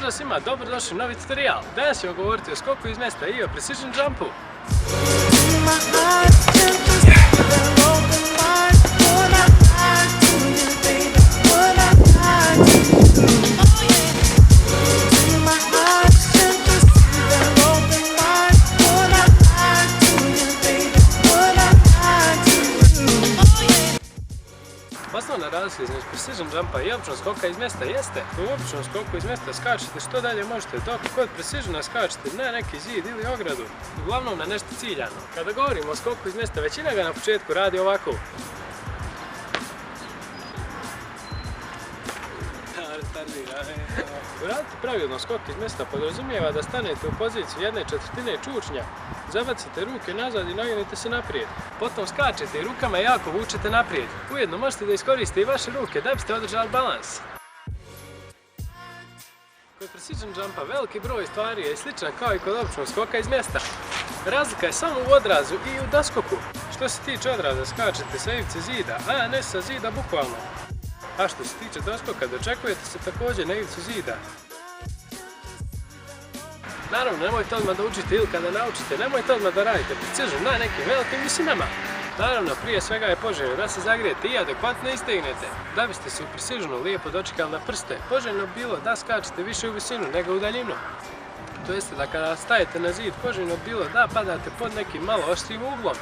Pozdrav svima, dobrodošli u novi tutorial. Danas ćemo govoriti o skoku iz mjesta i o precision jumpu. Osnovna razlika između precision jumpa i običnog skoka iz mjesta jeste da u običnom skoku iz mjesta skačete što dalje možete, dok kod precisiona skačete na neki zid ili ogradu, uglavnom na nešto ciljano. Kada govorimo o skoku iz mjesta, većina ga na početku radi ovako. Uraditi pravilno skok iz mjesta podrazumijeva da stanete u poziciju 1/4 čučnja, zabacite ruke nazad i naginite se naprijed. Potom skačete i rukama jako vučete naprijed. Ujedno možete da iskoristite i vaše ruke da biste održali balans. Kod precision jumpa veliki broj stvari je sličan kao i kod običnog skoka iz mjesta. Razlika je samo u odrazu i u doskoku. Što se tiče odraza, skačete sa ivice zida, a ne sa zida bukvalno. A što se tiče doskoka, dočekujete se također na ivicu zida. Naravno, nemojte odmah da učite ili kada naučite, nemojte odmah da radite precision na nekim velikim visinama. Naravno, prije svega je poželjno da se zagrijete i adekvatno istegnete, da biste se u precisionu lijepo dočekali na prste. Poželjno bilo da skačete više u visinu nego u daljinu. To jeste da kada stajete na zid, poželjno bilo da padate pod nekim malo oštrijim uglom.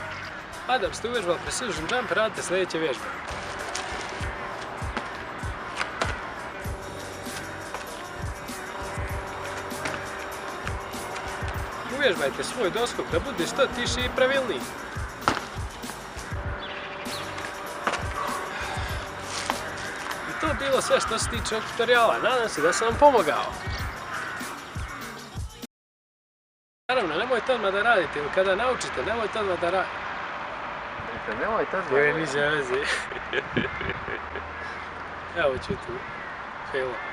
A da biste uvježbali precision jump, radite sljedeće vježbe. Uvježbajte svoj doskok da bude što tiši i pravilniji. I to je bilo sve što se tiče ovog tutoriala. Nadam se da sam vam pomogao. Naravno, nemojte odmah da radite ili kada naučite, nemojte odmah da radite. Nemojte odmah. Niže veze. Evo ću tu. Halo.